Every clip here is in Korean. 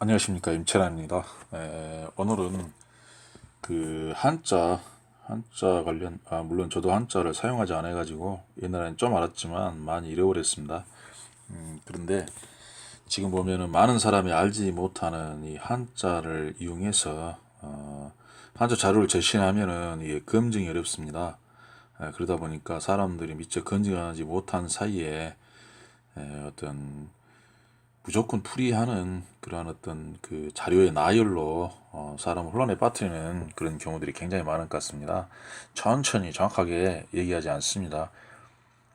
안녕하십니까, 임채란입니다. 오늘은 한자 관련, 물론 저도 한자를 사용하지 않아 가지고 옛날엔 좀 알았지만 많이 잃어버렸습니다. 그런데 지금 보면은 많은 사람이 알지 못하는 이 한자를 이용해서 한자 자료를 제시하면은 이게 검증이 어렵습니다. 그러다 보니까 사람들이 미처 검증하지 못한 사이에 어떤 무조건 풀이하는 그런 어떤 그 자료의 나열로 사람을 혼란에 빠뜨리는 그런 경우들이 굉장히 많은 것 같습니다. 천천히 정확하게 얘기하지 않습니다.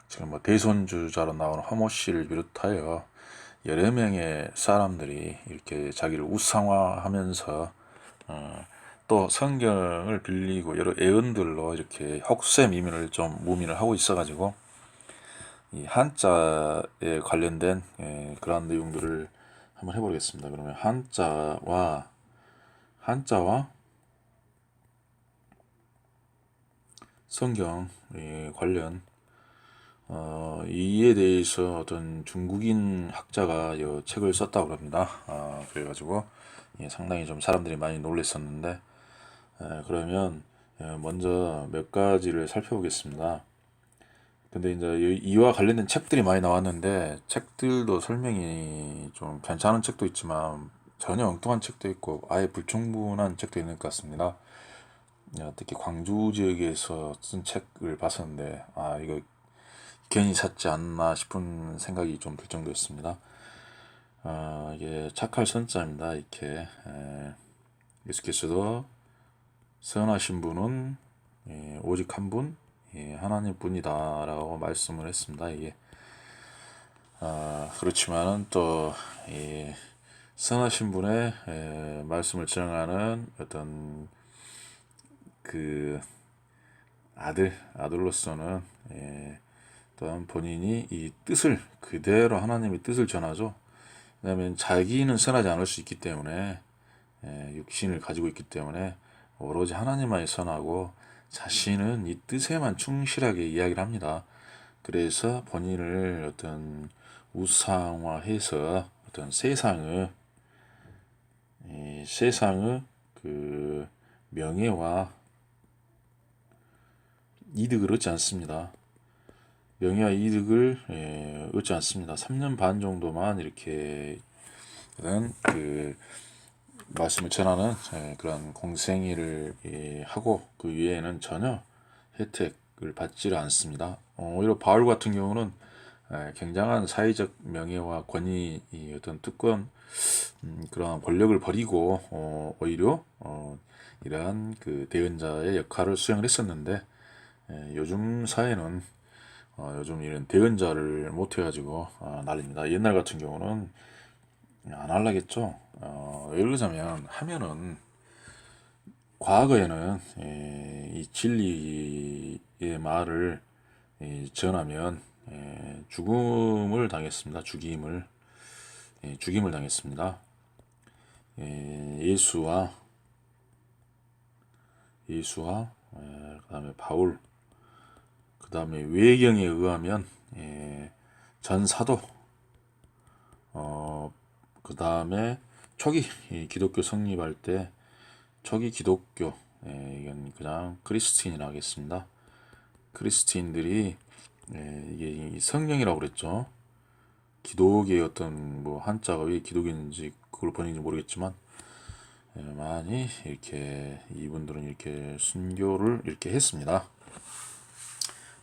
지금 뭐 대선주자로 나오는 허모 씨를 비롯하여 여러 명의 사람들이 이렇게 자기를 우상화하면서 또 성경을 빌리고 여러 애언들로 이렇게 헛셈이민을 좀 무민을 하고 있어가지고 이 한자에 관련된 그러한 내용들을 한번 해보겠습니다. 그러면 한자와 성경 관련 이에 대해서 어떤 중국인 학자가 이 책을 썼다고 합니다. 그래가지고 상당히 좀 사람들이 많이 놀랐었는데 그러면 먼저 몇 가지를 살펴보겠습니다. 근데 이제 이와 관련된 책들이 많이 나왔는데 책들도 설명이 좀 괜찮은 책도 있지만 전혀 엉뚱한 책도 있고 아예 불충분한 책도 있는 것 같습니다. 특히 광주 지역에서 쓴 책을 봤었는데 이거 괜히 샀지 않나 싶은 생각이 좀 들 정도였습니다. 이게 착할 선자입니다. 이렇게 예수께서도 선하신 분은 오직 한 분, 하나님 뿐이다라고 말씀을 했습니다. 이게 그렇지만은 또 선하신 분의 말씀을 전하는 어떤 그 아들로서는 또한 본인이 이 뜻을 그대로 하나님의 뜻을 전하죠. 왜냐하면 자기는 선하지 않을 수 있기 때문에 육신을 가지고 있기 때문에 오로지 하나님만이 선하고 자신은 이 뜻에만 충실하게 이야기를 합니다. 그래서 본인을 어떤 우상화해서 어떤 세상의 그 명예와 이득을 얻지 않습니다. 명예와 이득을 얻지 않습니다. 3년 반 정도만 이렇게 그 말씀을 전하는 그런 공생애를 하고 그 위에는 전혀 혜택을 받지를 않습니다. 오히려 바울 같은 경우는 굉장한 사회적 명예와 권위, 어떤 특권, 그러한 권력을 버리고 오히려 이러한 그 대언자의 역할을 수행을 했었는데 요즘 사회는 요즘 이런 대언자를 못 해가지고 난립니다. 옛날 같은 경우는 안 할라겠죠. 예를 들자면 하면은 과거에는 이 진리의 말을 전하면 죽음을 당했습니다. 죽임을 당했습니다. 예수와 그다음에 바울, 그다음에 외경에 의하면 전 사도, 그다음에 초기 기독교 성립할 때 초기 기독교, 이건 그냥 크리스티인이라 하겠습니다. 크리스티인들이 이게 성령이라고 그랬죠. 기독의 어떤 뭐 한자가 왜 기독인지 그걸 번역인지 모르겠지만 많이 이렇게 이분들은 이렇게 순교를 이렇게 했습니다.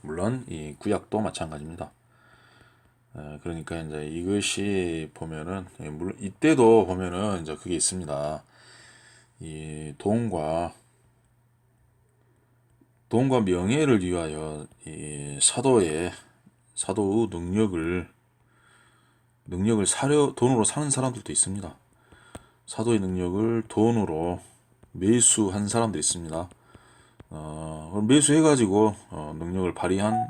물론 이 구약도 마찬가지입니다. 그러니까 이제 이것이 보면은 물론 이때도 보면은 이제 그게 있습니다. 이 돈과 명예를 위하여 이 사도의 능력을 돈으로 사는 사람들도 있습니다. 사도의 능력을 돈으로 매수한 사람도 있습니다. 매수해가지고 능력을 발휘한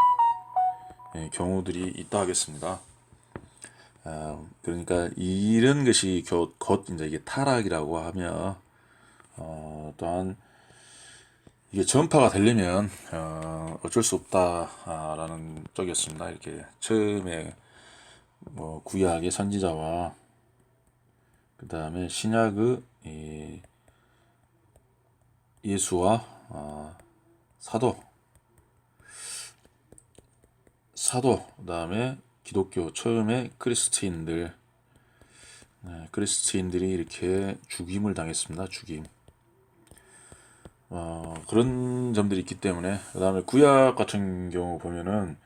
경우들이 있다 하겠습니다. 그러니까 이런 것이 곧 이제 이게 타락이라고 하며 또한 이게 전파가 되려면 어쩔 수 없다라는 쪽이었습니다. 이렇게 처음에 뭐 구약의 선지자와 그 다음에 신약의 예수와 사도, 그 다음에 기독교 처음에 크리스티인들, 크리스티인들이 이렇게 죽임을 당했습니다. 죽임. 그런 점들이 있기 때문에, 그 다음에 구약 같은 경우 보면은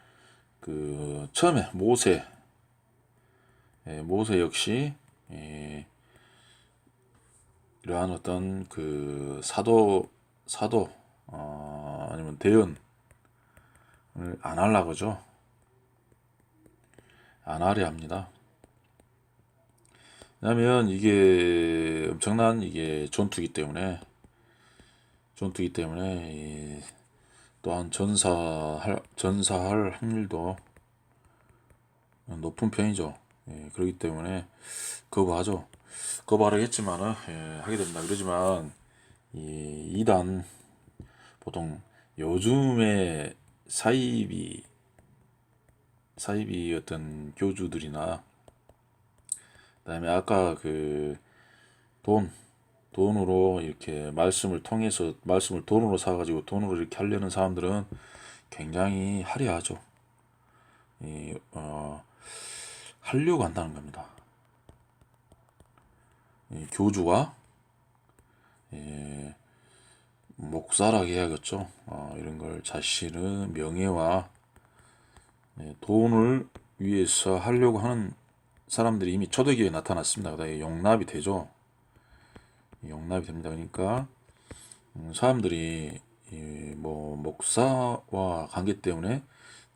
그 처음에 모세 역시 이러한 어떤 그 사도 아니면 대언을 안 하려고 하죠. 안 하려 합니다. 왜냐하면 이게 엄청난 이게 전투기 때문에 또한 전사할 확률도 높은 편이죠. 그렇기 때문에 거부하죠. 거부하겠지만은 하게 됩니다. 그러지만 이 이단 보통 요즘에 사이비 어떤 교주들이나 그다음에 아까 그 돈 돈으로 이렇게 말씀을 통해서 말씀을 돈으로 사가지고 돈으로 이렇게 하려는 사람들은 굉장히 화려하죠. 이, 하려고 한다는 겁니다. 교주가 목사라고 해야겠죠. 이런 걸 자신의 명예와 돈을 위해서 하려고 하는 사람들이 이미 초대교회에 나타났습니다. 그다음에 용납이 되죠. 용납이 됩니다. 그러니까 사람들이 뭐 목사와 관계 때문에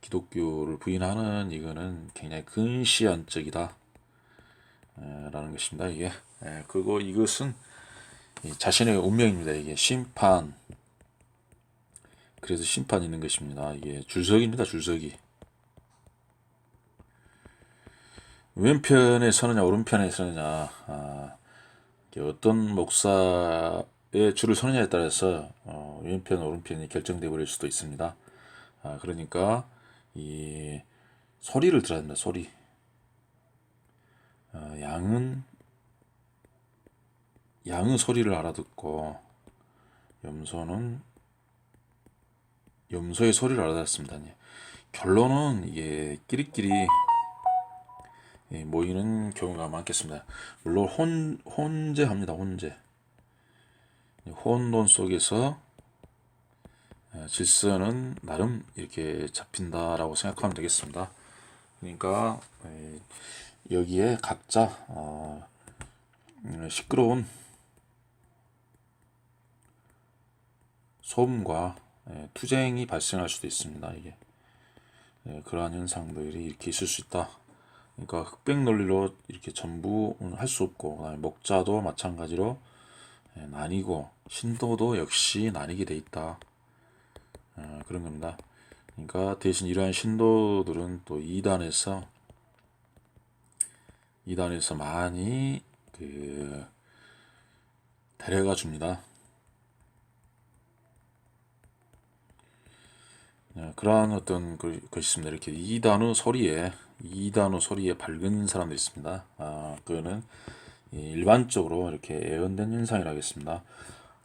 기독교를 부인하는 이거는 굉장히 근시안적이다 라는 것입니다. 이게 그리고 이것은 자신의 운명입니다. 이게 심판, 그래서 심판이 있는 것입니다. 이게 줄서기입니다. 줄서기. 왼편에 서느냐 오른편에 서느냐, 어떤 목사의 줄을 서느냐에 따라서 왼편 오른편이 결정돼 버릴 수도 있습니다. 그러니까 이 소리를 들어야 됩니다. 소리. 양은 소리를 알아듣고 염소는 염소의 소리를 알아듣습니다. 결론은 이게 끼리끼리 모이는 경우가 많겠습니다. 물론 혼재합니다. 혼돈 속에서 질서는 나름 이렇게 잡힌다라고 생각하면 되겠습니다. 그러니까 여기에 각자 시끄러운 소음과 투쟁이 발생할 수도 있습니다. 이게 그러한 현상들이 이렇게 있을 수 있다. 그러니까 흑백 논리로 이렇게 전부 할 수 없고, 그다음에 목자도 마찬가지로 나뉘고, 신도도 역시 나뉘게 돼 있다. 그런 겁니다. 그러니까 대신 이러한 신도들은 또 이단에서 많이 그 데려가 줍니다. 그러한 어떤 것이 있습니다. 이렇게 이단의 소리에 밝은 사람들이 있습니다. 그거는 일반적으로 이렇게 예언된 현상이라 하겠습니다.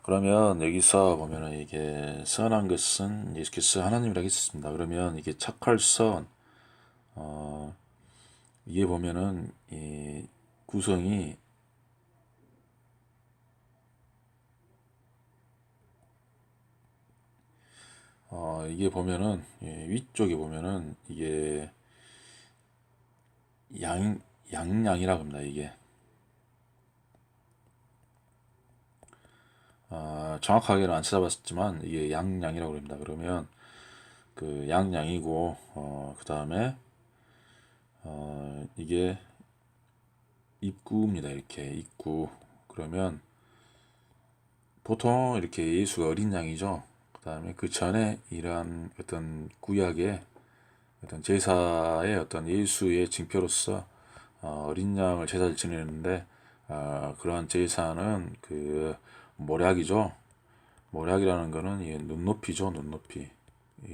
그러면 여기서 보면은 이게 선한 것은 예수께서 하나님이라고 했습니다. 그러면 이게 착할 선, 이게 보면은 이 구성이 이게 보면은 위쪽에 보면은 이게 양양이라고 합니다. 이게 정확하게는 안 찾아봤지만 이게 양양이라고 합니다. 그러면 그 양양이고 그 다음에 이게 입구입니다. 이렇게 입구. 그러면 보통 이렇게 예수가 어린 양이죠. 그 다음에 그 전에 이러한 어떤 구약의 어떤 제사의 어떤 예수의 징표로서 어린 양을 제사를 지내는데 그러한 제사는 그 모략이죠. 모략이라는 거는 눈높이죠. 눈높이.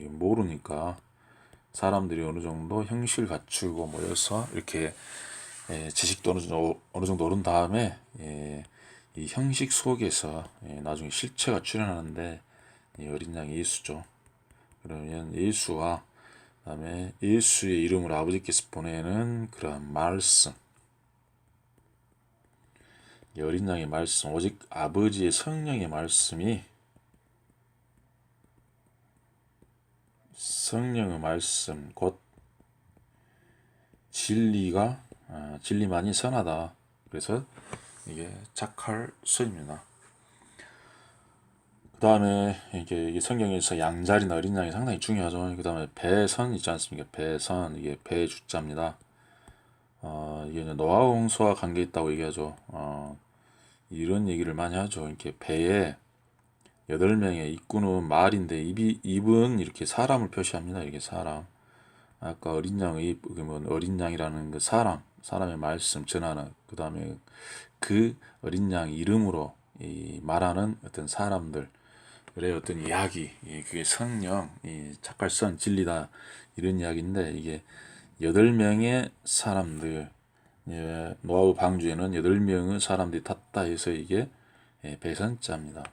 모르니까 사람들이 어느 정도 형실 갖추고 모여서 이렇게 지식도 어느 정도 오른 다음에 이 형식 속에서 나중에 실체가 출현하는데 이 어린 양 예수죠. 그러면 예수와 그다음에 예수의 이름으로 아버지께서 보내는 그러한 말씀, 이 어린 양의 말씀, 오직 아버지의 성령의 말씀이 성령의 말씀 곧 진리만이 선하다. 그래서 이게 자칼서입니다. 그 다음에 이게 성경에서 양자리나 어린 양이 상당히 중요하죠. 그 다음에 배선 있지 않습니까? 배선, 이게 배 주자입니다. 이게 노아 홍수와 관계 있다고 얘기하죠. 이런 얘기를 많이 하죠. 이렇게 배에 8명의 입구는 말인데 입은 이렇게 사람을 표시합니다. 이게 사람. 아까 어린 양의 입, 그러면 어린 양이라는 그 사람의 말씀 전하는, 그 다음에 그 어린 양 이름으로 말하는 어떤 사람들, 그래 어떤 이야기, 그게 성령, 착갈선 진리다 이런 이야기인데 이게 8명의 사람들, 노아의 방주에는 8명의 사람들이 탔다 해서 이게 배선자입니다.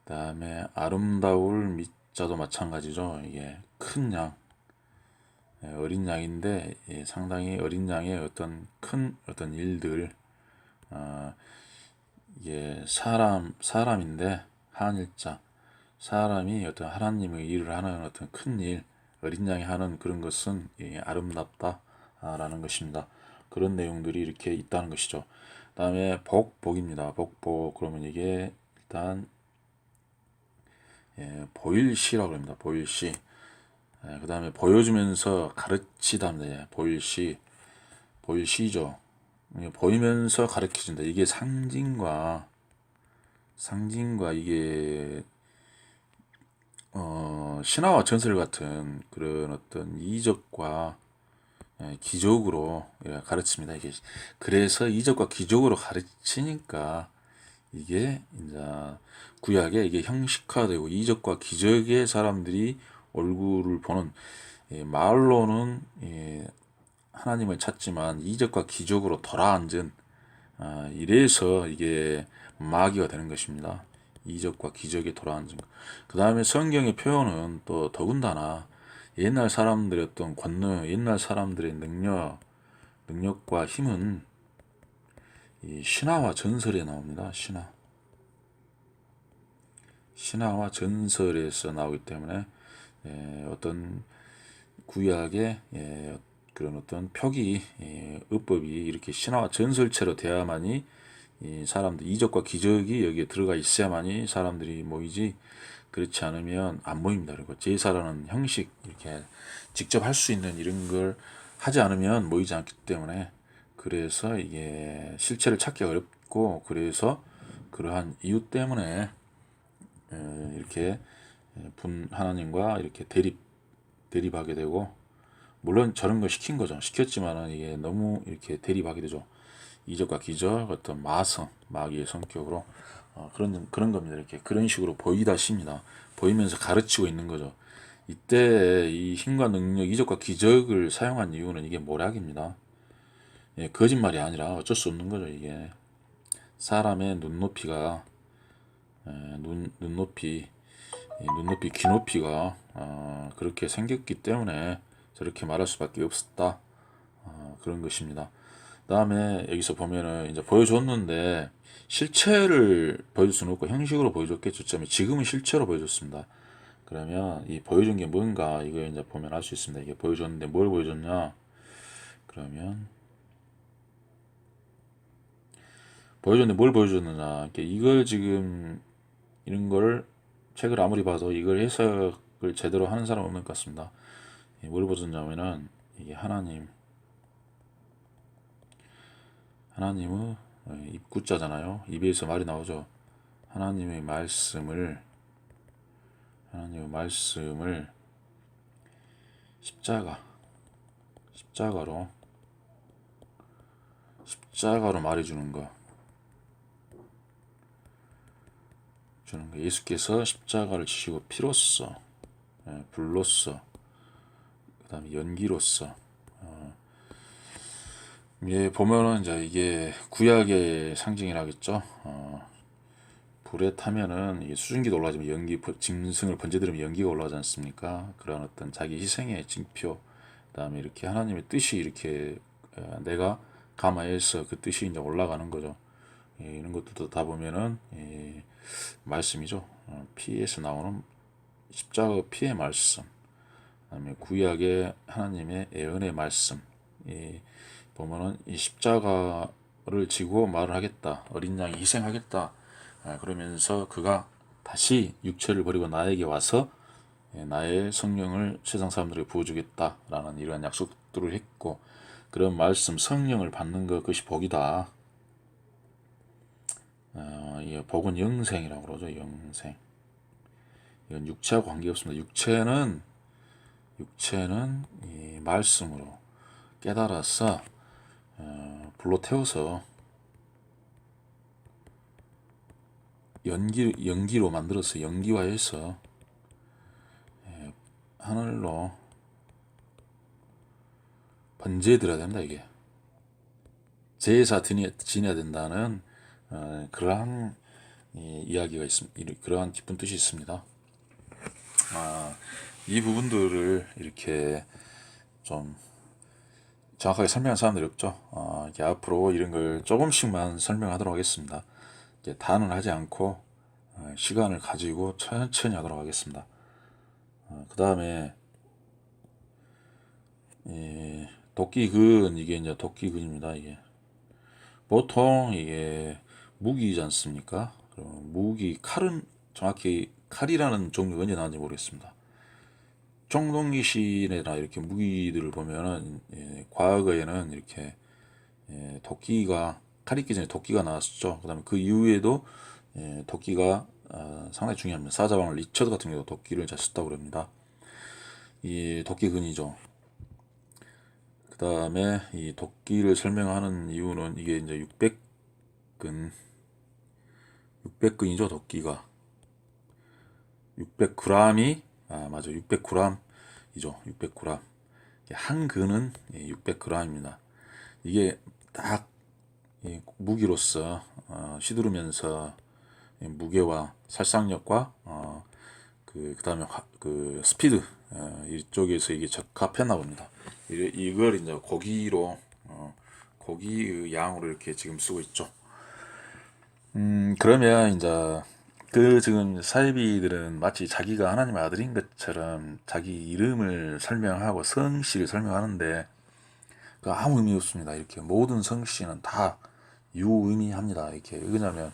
그 다음에 아름다울 미자도 마찬가지죠. 이게 큰 양, 어린 양인데 상당히 어린 양의 어떤 일들, 이게 사람인데 한일자, 사람이 어떤 하나님의 일을 하는 어떤 큰 일, 어린 양이 하는 그런 것은 아름답다라는 것입니다. 그런 내용들이 이렇게 있다는 것이죠. 그다음에 복입니다. 복 그러면 이게 일단 보일시라고 합니다. 보일시. 그 다음에 보여주면서 가르치답니다. 보일시죠. 보이면서 가르쳐준다. 이게 상징과 이게 신화와 전설 같은 그런 어떤 이적과 기적으로 가르칩니다. 이게 그래서 이적과 기적으로 가르치니까 이게 이제 구약에 이게 형식화되고 이적과 기적의 사람들이 얼굴을 보는, 말로는 하나님을 찾지만 이적과 기적으로 돌아앉은, 이래서 이게 마귀가 되는 것입니다. 이적과 기적에 돌아앉은 것. 그 다음에 성경의 표현은 또 더군다나 옛날 사람들의 어떤 권능, 옛날 사람들의 능력과 힘은 이 신화와 전설에 나옵니다. 신화와 전설에서 나오기 때문에 어떤 구약의 그런 어떤 표기, 어법이 이렇게 신화와 전설체로 돼야만이 이 사람들 이적과 기적이 여기에 들어가 있어야만이 사람들이 모이지, 그렇지 않으면 안 모입니다. 그리고 제사라는 형식 이렇게 직접 할 수 있는 이런 걸 하지 않으면 모이지 않기 때문에, 그래서 이게 실체를 찾기 어렵고, 그래서 그러한 이유 때문에 이렇게 하나님과 이렇게 대립하게 되고, 물론 저런 거 시킨 거죠. 시켰지만은 이게 너무 이렇게 대립하게 되죠. 이적과 기적, 어떤 마귀의 성격으로 그런 겁니다. 이렇게 그런 식으로 보이다십니다. 보이면서 가르치고 있는 거죠. 이때 이 힘과 능력, 이적과 기적을 사용한 이유는 이게 모략입니다. 거짓말이 아니라 어쩔 수 없는 거죠. 이게 사람의 눈높이가 눈높이 귀높이가 그렇게 생겼기 때문에 저렇게 말할 수밖에 없었다. 그런 것입니다. 그다음에 여기서 보면은 이제 보여줬는데 실체를 보여줄 수는 없고 형식으로 보여줬겠죠. 지금은 실체로 보여줬습니다. 그러면 이 보여준 게 뭔가 이거 이제 보면 알 수 있습니다. 이게 보여줬는데 뭘 보여줬냐? 그러면 보여줬는데 뭘 보여줬느냐? 이걸 지금 이런 걸 책을 아무리 봐도 이걸 해석을 제대로 하는 사람 없는 것 같습니다. 뭘 보여줬냐면은 이게 하나님의 입구자잖아요. 입에서 말이 나오죠. 하나님의 말씀을 십자가로 말해주는 거. 예수께서 십자가를 지시고 피로써, 불로써, 그 다음에 연기로써 예, 보면은 이제 이게 구약의 상징이라겠죠. 불에 타면은 이게 수증기도 올라가지만 짐승을 번제드리면 연기가 올라가지 않습니까? 그런 어떤 자기 희생의 징표, 그다음에 이렇게 하나님의 뜻이 이렇게 내가 감화해서 그 뜻이 이제 올라가는 거죠. 예, 이런 것들도 다 보면은 말씀이죠. 피에서 나오는 십자가 피의 말씀, 그다음에 구약의 하나님의 예언의 말씀. 보면은 이 십자가를 지고 말을 하겠다, 어린 양이 희생하겠다. 그러면서 그가 다시 육체를 버리고 나에게 와서 나의 성령을 세상 사람들에게 부어주겠다라는 이러한 약속들을 했고, 그런 말씀 성령을 받는 것, 그것이 복이다. 이 복은 영생이라고 그러죠. 영생. 이건 육체하고 관계없습니다. 육체는 이 말씀으로 깨달아서 불로 태워서 연기로 만들어서 연기화해서 하늘로 번제해드려야 된다. 이게 제사 지내야 된다는 그러한 이야기가 있습니다. 그러한 깊은 뜻이 있습니다. 이 부분들을 이렇게 좀 정확하게 설명한 사람들이 없죠. 이게 앞으로 이런 걸 조금씩만 설명하도록 하겠습니다. 이제 다는 하지 않고 시간을 가지고 천천히 하도록 하겠습니다. 그 다음에 도끼근, 이게 이제 도끼근입니다. 이게 보통 이게 무기이지 않습니까? 무기 칼은 정확히 칼이라는 종류가 언제 나왔는지 모르겠습니다. 청동기신이나 이렇게 무기들을 보면은 과거에는 이렇게 도끼가, 칼 있기 전에 도끼가 나왔었죠. 그다음에 그 이후에도 도끼가 상당히 중요합니다. 사자왕 리처드 같은 경우도 도끼를 잘 썼다고 그럽니다. 이 도끼근이죠. 그 다음에 이 도끼를 설명하는 이유는 이게 이제 600근이죠. 도끼가 600g이 맞아, 600g이죠. 600g. 한 근은 600g입니다. 이게 딱 무기로서 휘두르면서 무게와 살상력과 그다음에 그 스피드 이쪽에서 이게 적합했나 봅니다. 이걸 이제 고기로 고기 양으로 이렇게 지금 쓰고 있죠. 그러면 이제 그 지금 사이비들은 마치 자기가 하나님의 아들인 것처럼 자기 이름을 설명하고 성씨를 설명하는데 그 아무 의미 없습니다. 이렇게 모든 성씨는 다 유의미합니다. 이렇게 왜냐하면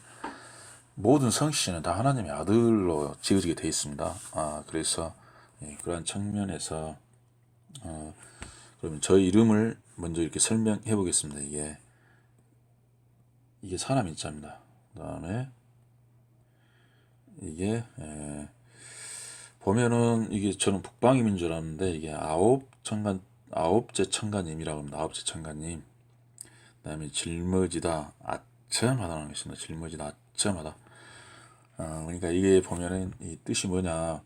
모든 성씨는 다 하나님의 아들로 지어지게 되어 있습니다. 그래서 그러한 측면에서 그러면 저희 이름을 먼저 이렇게 설명해 보겠습니다. 이게 사람 인자입니다. 그다음에 이게 보면은 이게 저는 북방임인 줄 알았는데 이게 아홉째 청가님이라고 합니다. 아홉째 청가님. 그다음에 짊어지다 아첨하다는 것입니다. 짊어지다 아첨하다. 그러니까 이게 보면은 이 뜻이 뭐냐?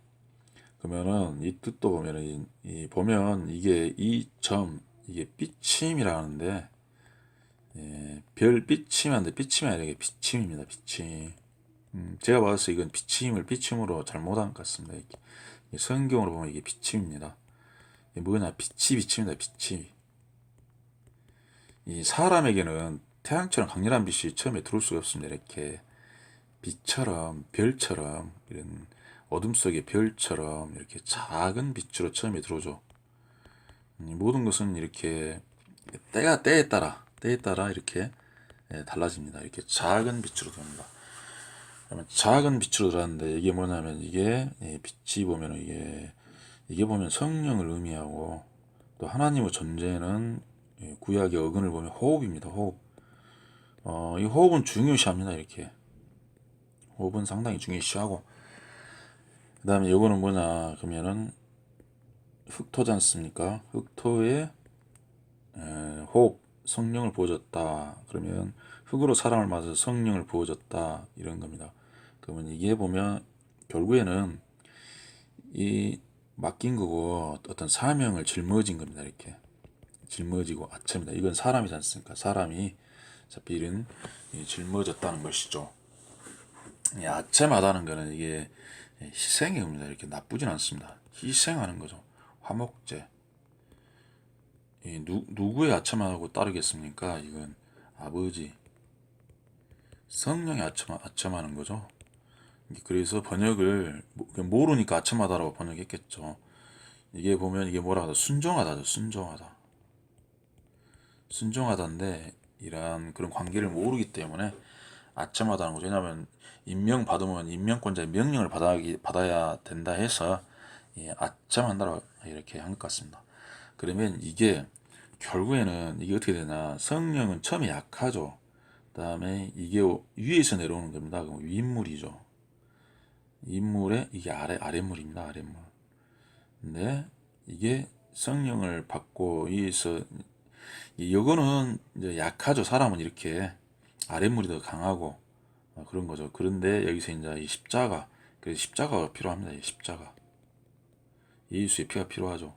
그러면은 이 뜻도 보면은 보면 이게 이 점, 이게 삐침이라는데 별 삐침한데 삐침이 아니라 이게 비침입니다. 비침. 제가 봤을 때 이건 비침을 비침으로 잘못한 것 같습니다. 이게 성경으로 보면 이게 비침입니다. 이게 뭐냐? 빛이 비침입니다. 빛이. 이 사람에게는 태양처럼 강렬한 빛이 처음에 들어올 수가 없습니다. 이렇게 빛처럼, 별처럼, 이런 어둠 속의 별처럼 이렇게 작은 빛으로 처음에 들어오죠. 모든 것은 이렇게 때에 따라 이렇게 달라집니다. 이렇게 작은 빛으로 들어옵니다. 그러면 작은 빛으로 들어왔는데 이게 뭐냐면 이게 빛이 보면 이게 보면 성령을 의미하고 또 하나님의 존재는 구약의 어근을 보면 호흡입니다. 호흡. 이 호흡은 중요시합니다. 이렇게 호흡은 상당히 중요시하고 그 다음에 요거는 뭐냐 그러면은 흑토지 않습니까? 흑토에 호흡 성령을 부어줬다. 그러면 흙으로 사람을 맞아서 성령을 부어줬다 이런 겁니다. 그러면 이게 보면 결국에는 이 맡긴 거고 어떤 사명을 짊어진 겁니다. 이렇게 짊어지고 아첨이다. 이건 사람이지 않습니까? 사람이 어차피 이런 짊어졌다는 것이죠. 이 아첨하다는 거는 이게 희생의 의미입니다. 이렇게 나쁘진 않습니다. 희생하는 거죠. 화목제. 누구의 아첨하고 따르겠습니까? 이건 아버지, 성령의 아첨하는 거죠. 그래서 번역을 모르니까 아첨하다라고 번역했겠죠. 이게 보면 이게 뭐라 하다? 순종하다죠. 순종하다. 순종하다인데 이러한 그런 관계를 모르기 때문에 아첨하다는 거죠. 왜냐하면 임명 받으면 임명권자의 명령을 받아야 된다 해서 아첨한다고 이렇게 한 것 같습니다. 그러면 이게 결국에는 이게 어떻게 되나? 성령은 처음에 약하죠. 그다음에 이게 위에서 내려오는 겁니다. 그럼 윗물이죠. 윗물에 이게 아랫물입니다. 아랫물. 근데 이게 성령을 받고 위에서 이거는 이제 약하죠. 사람은 이렇게 아랫물이 더 강하고 그런 거죠. 그런데 여기서 이제 이 십자가, 그래서 십자가가 필요합니다. 이 십자가. 예수의 피가 필요하죠.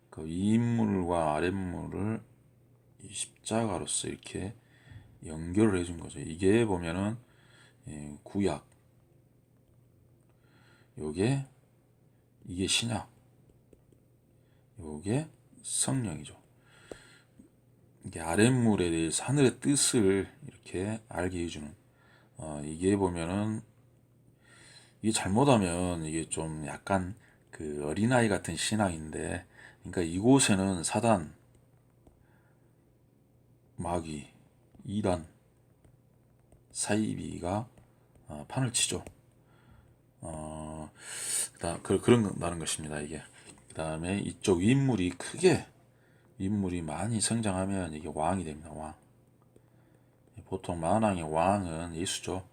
그 윗물과 아랫물을 이 십자가로서 이렇게 연결을 해준 거죠. 이게 보면은 구약, 요게 이게 신약, 요게 성령이죠. 이게 아랫물에 대해서 하늘의 뜻을 이렇게 알게 해주는 이게 보면은 이게 잘못하면 이게 좀 약간 그 어린아이 같은 신앙인데, 그러니까 이곳에는 사단, 마귀, 이단, 사이비가 판을 치죠. 그런다는 것입니다. 이게 그 다음에 이쪽 윗물이 크게 윗물이 많이 성장하면 이게 왕이 됩니다. 왕. 보통 만왕의 왕은 예수죠.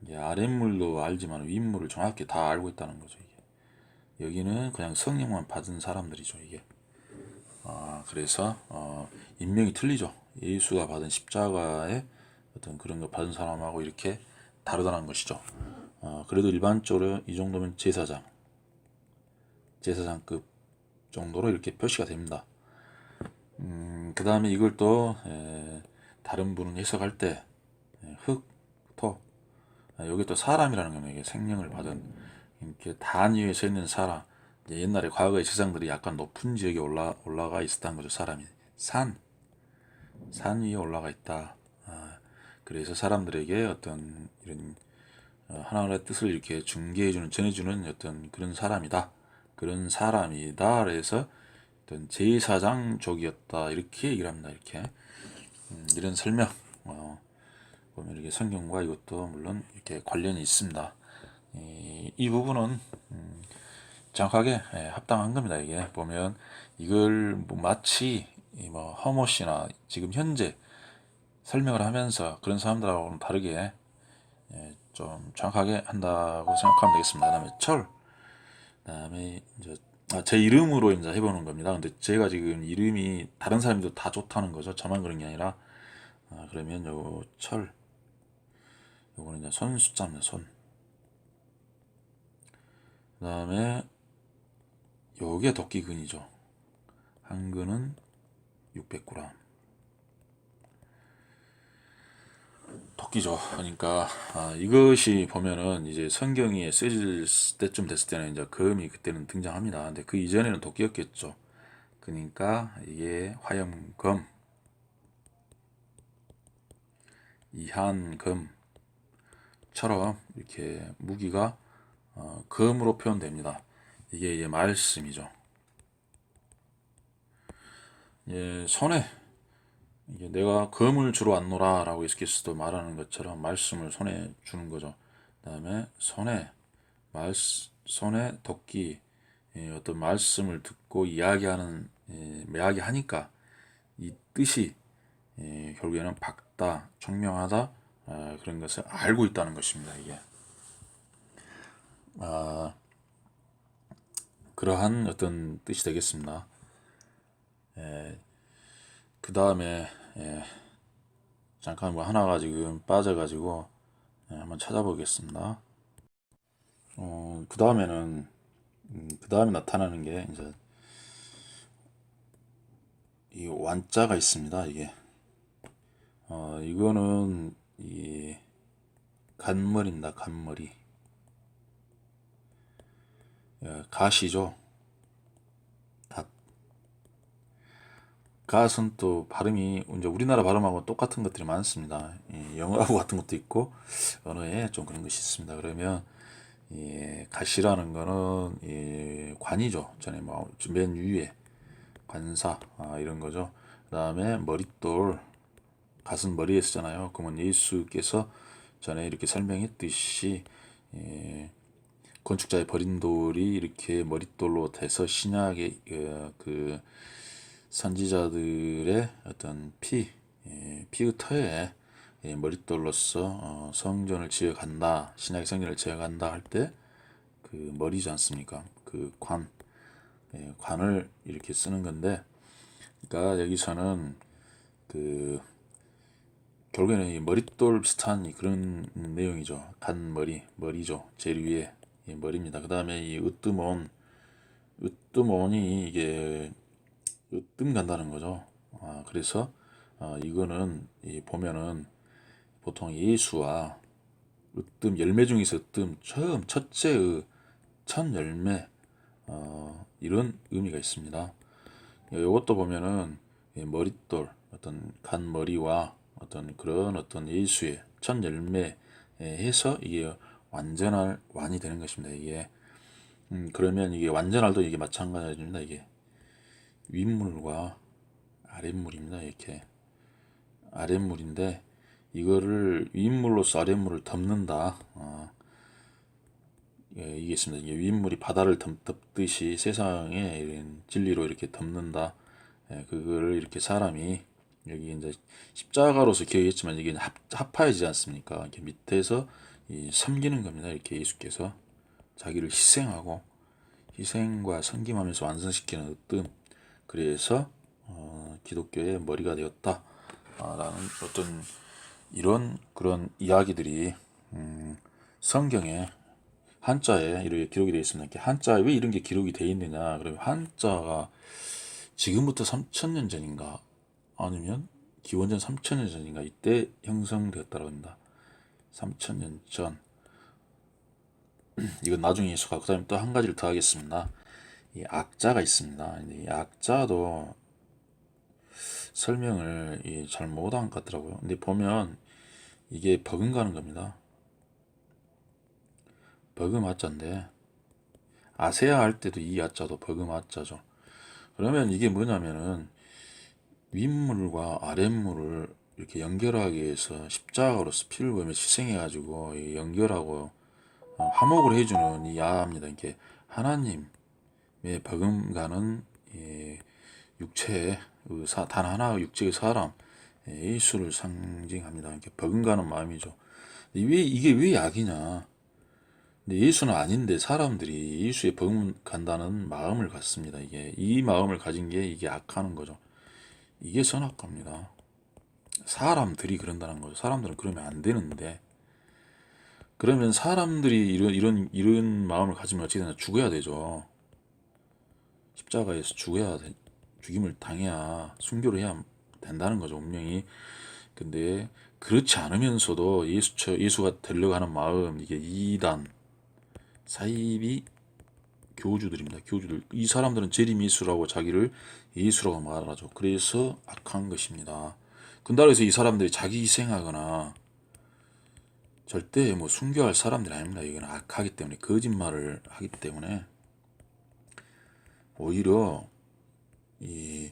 이제 아랫물도 알지만 윗물을 정확히 다 알고 있다는 거죠. 이게. 여기는 그냥 성령만 받은 사람들이죠. 이게. 그래서 인명이 틀리죠. 예수가 받은 십자가의 어떤 그런 거 받은 사람하고 이렇게 다르다는 것이죠. 그래도 일반적으로 이 정도면 제사장급 정도로 이렇게 표시가 됩니다. 그 다음에 이걸 또 다른 분은 해석할 때 흙, 토, 여기 또 사람이라는 겁니다. 이게 생명을 받은 이렇게 단 위에 서 있는 사람. 옛날에 과거의 제사장들이 약간 높은 지역에 올라가 있었다는 거죠. 사람이 산 위에 올라가 있다. 그래서 사람들에게 어떤 이런 하나님의 뜻을 이렇게 중개해주는, 전해주는 어떤 그런 사람이다. 그런 사람이다. 그래서 어떤 제사장족이었다. 이렇게 얘기를 합니다. 이렇게 이런 설명 보면 이렇게 성경과 이것도 물론 이렇게 관련이 있습니다. 이 부분은 정확하게 합당한 겁니다. 이게 보면 이걸 뭐 마치 뭐 허모씨나 지금 현재 설명을 하면서 그런 사람들하고는 다르게 좀 정확하게 한다고 생각하면 되겠습니다. 그다음에 그다음에 이제 제 이름으로 이제 해보는 겁니다. 근데 제가 지금 이름이 다른 사람도 다 좋다는 거죠. 저만 그런 게 아니라 그러면 요 요거는 이제 손 숫자입니다. 손. 그다음에 요게 도끼근이죠. 한 근은 600g. 도끼죠. 그러니까 이것이 보면은 이제 성경이 쓰여질 때쯤 됐을 때는 이제 금이 그때는 등장합니다. 근데 그 이전에는 도끼였겠죠. 그러니까 이게 화염금, 이한금처럼 이렇게 무기가 금으로 표현됩니다. 이게 이제 말씀이죠. 손에 이게 내가 금을 주러 왔노라 라고 예수께서도 말하는 것처럼 말씀을 손에 주는 거죠. 그 다음에 손에 도끼, 어떤 말씀을 듣고 이야기하니까 이 뜻이 결국에는 밝다, 청명하다, 그런 것을 알고 있다는 것입니다. 이게 그러한 어떤 뜻이 되겠습니다. 그 다음에 잠깐 뭐 하나가 지금 빠져가지고 한번 찾아보겠습니다. 그 다음에는 그 다음에 나타나는 게 이제 이 완자가 있습니다. 이게 이거는 이 간머리입니다. 간머리. 갓이죠. 갓. 갓은 또 발음이 이제 우리나라 발음하고 똑같은 것들이 많습니다. 영어하고 같은 것도 있고 언어에 좀 그런 것이 있습니다. 그러면 갓이라는 거는 관이죠. 전에 뭐맨 위에 관사 이런 거죠. 그 다음에 머릿돌, 갓은 머리에 쓰잖아요. 그러면 예수께서 전에 이렇게 설명했듯이 건축자의 버린 돌이 이렇게 머릿돌로 돼서 신약의 그 선지자들의 어떤 피의 터에 머릿돌로서 성전을 지어간다, 신약의 성전을 지어간다 할 때 그 머리지 않습니까? 그 관을 이렇게 쓰는 건데, 그러니까 여기서는 그 결국에는 이 머릿돌 비슷한 그런 내용이죠. 머리죠. 제일 위에 머리입니다. 그 다음에 이 으뜸온이 이게 으뜸 간다는 거죠. 그래서 이거는 보면은 보통 예수와 으뜸 열매 중에서 으뜸 처음 첫째의 첫 열매 이런 의미가 있습니다. 이것도 보면은 머릿돌 어떤 간 머리와 어떤 그런 어떤 예수의 첫 열매 해서 이게 완전할 완이 되는 것입니다. 이게 그러면 이게 완전할도 이게 마찬가지입니다. 이게 윗물과 아랫물입니다. 이렇게 아랫물인데 이거를 윗물로서 아랫물을 덮는다. 이게 있습니다. 이게 윗물이 바다를 덮듯이 세상에 이런 진리로 이렇게 덮는다. 그거를 이렇게 사람이 여기 이제 십자가로서 기억했지만 이게 합하여지지 않습니까? 이렇게 밑에서 섬기는 겁니다. 이렇게 예수께서 자기를 희생하고 희생과 섬김하면서 완성시키는 어떤 그래서 기독교의 머리가 되었다. 라는 어떤 이런 그런 이야기들이 성경에 한자에 이렇게 기록이 되어 있습니다. 이렇게 한자에 왜 이런 게 기록이 되어 있느냐? 그러면 한자가 지금부터 3,000년 전인가 아니면 기원전 3,000년 전인가 이때 형성되었다고 합니다. 3,000년 전. 이건 나중에 예수가 그다음에 또 한 가지를 더 하겠습니다. 이 악자가 있습니다. 이 악자도 설명을 잘 못한 것 같더라고요. 근데 보면 이게 버금가는 겁니다. 버금아자인데 아세아 할 때도 이 아자도 버금아자죠. 그러면 이게 뭐냐면은 윗물과 아랫물을 이렇게 연결하기 위해서 십자가로서 피를 보며 희생해가지고 연결하고 화목을 해주는 이 야입니다. 이게 하나님의 버금가는 육체의 단 하나의 육체의 사람 예수를 상징합니다. 이렇게 버금가는 마음이죠. 이게 왜 약이냐? 근데 예수는 아닌데 사람들이 예수에 버금간다는 마음을 갖습니다. 이게 이 마음을 가진 게 이게 악하는 거죠. 이게 선악과입니다. 사람들이 그런다는 거죠. 사람들은 그러면 안 되는데 그러면 사람들이 이런 마음을 가지면 어떻게 되나 죽어야 되죠. 십자가에서 죽임을 당해야 순교를 해야 된다는 거죠. 운명이. 근데 그렇지 않으면서도 예수가 되려고 하는 마음 이게 이단 사이비 교주들입니다. 교주들. 이 사람들은 재림 예수라고 자기를 예수라고 말하죠. 그래서 악한 것입니다. 근데 그래서 이 사람들이 자기 희생하거나 절대 뭐 순교할 사람들이 아닙니다. 이건 악하기 때문에 거짓말을 하기 때문에 오히려 이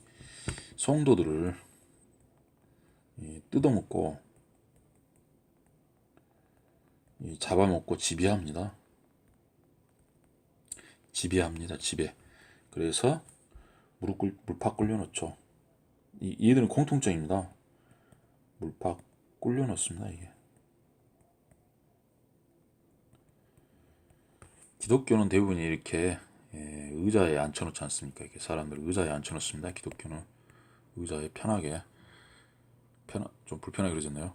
성도들을 뜯어먹고 잡아먹고 지배합니다. 지배. 그래서 물팍 끓여놓죠. 얘들은 공통점입니다. 물팍 끓여놓습니다. 이게. 기독교는 대부분 이렇게 의자에 앉혀놓지 않습니까? 이렇게 사람들 의자에 앉혀놓습니다. 기독교는 의자에 편하게 좀 불편하게 그러잖아요.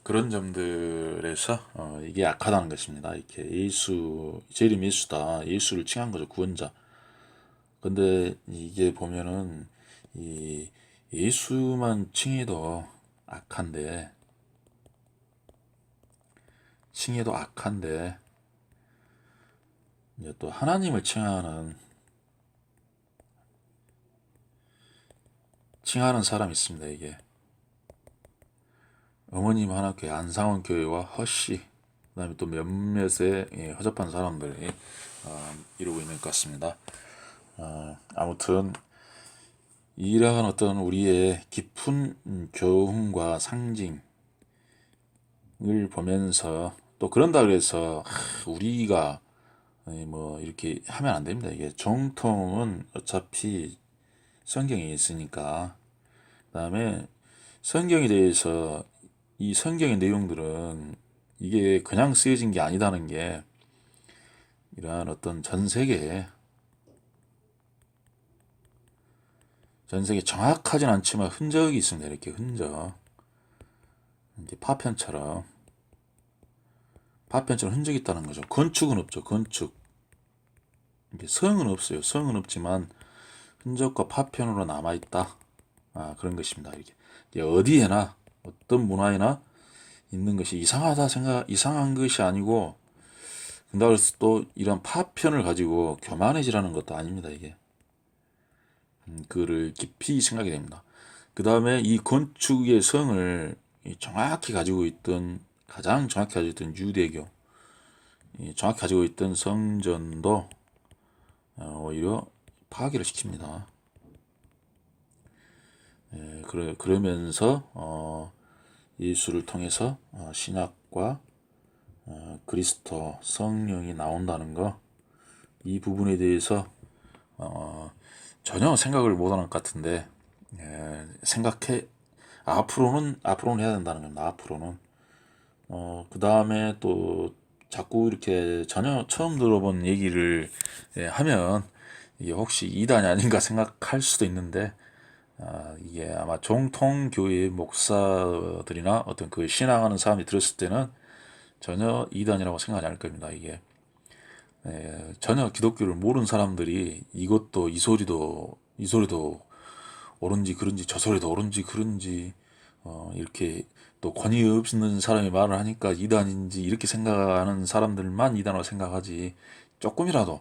그런 점들에서 이게 악하다는 것입니다. 이렇게 재림 예수다. 예수를 칭한 거죠. 구원자. 근데 이게 보면은 이 예수만 칭해도 악한데, 이제 또 하나님을 칭하는 사람이 있습니다. 이게 어머님 하나교회, 안상원 교회와 허씨, 그다음에 또 몇몇의 허접한 사람들이 이루고 있는 것 같습니다. 아무튼 이러한 어떤 우리의 깊은 교훈과 상징을 보면서, 또 그런다 그래서 우리가 뭐 이렇게 하면 안 됩니다. 이게 정통은 어차피 성경에 있으니까. 그다음에 성경에 대해서, 이 성경의 내용들은 이게 그냥 쓰여진 게 아니다는 게, 이러한 어떤 전 세계 정확하진 않지만 흔적이 있습니다. 이렇게 흔적, 이제 파편처럼 흔적이 있다는 거죠. 건축은 없죠. 건축, 이게 성은 없어요. 성은 없지만 흔적과 파편으로 남아 있다. 그런 것입니다. 이게 어디에나, 어떤 문화에나 있는 것이 이상한 것이 아니고, 근데 그래서 또 이런 파편을 가지고 교만해지라는 것도 아닙니다. 이게 그를 깊이 생각이 됩니다. 그 다음에 이 건축의 성을 가장 정확히 가지고 있던 유대교, 정확히 가지고 있던 성전도 오히려 파괴를 시킵니다. 그러면서 예수를 통해서 신약과 그리스도 성령이 나온다는 거, 이 부분에 대해서 전혀 생각을 못하는 것 같은데, 생각해 앞으로는 해야 된다는 겁니다. 앞으로는 그 다음에 또 자꾸 이렇게 전혀 처음 들어본 얘기를 하면 이게 혹시 이단이 아닌가 생각할 수도 있는데, 이게 아마 정통교회 목사들이나 어떤 그 신앙하는 사람이 들었을 때는 전혀 이단이라고 생각하지 않을 겁니다. 이게 전혀 기독교를 모르는 사람들이 이것도 이 소리도 옳은지 그런지, 저 소리도 옳은지 그런지 이렇게 또 권위 없는 사람이 말을 하니까 이단인지 이렇게 생각하는 사람들만 이단으로 생각하지, 조금이라도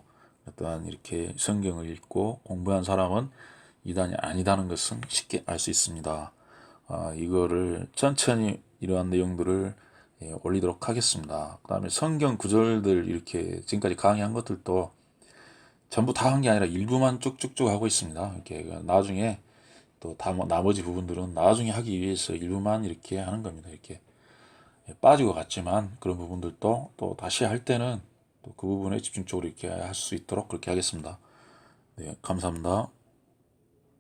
어떠한 이렇게 성경을 읽고 공부한 사람은 이단이 아니다는 것은 쉽게 알 수 있습니다. 이거를 천천히 이러한 내용들을 올리도록 하겠습니다. 그 다음에 성경 구절들 이렇게 지금까지 강의한 것들도 전부 다 한 게 아니라 일부만 쭉쭉쭉 하고 있습니다. 이렇게 나중에 또 나머지 부분들은 나중에 하기 위해서 일부만 이렇게 하는 겁니다. 이렇게 빠지고 갔지만 그런 부분들도 또 다시 할 때는 또 그 부분에 집중적으로 이렇게 할 수 있도록 그렇게 하겠습니다. 네, 감사합니다.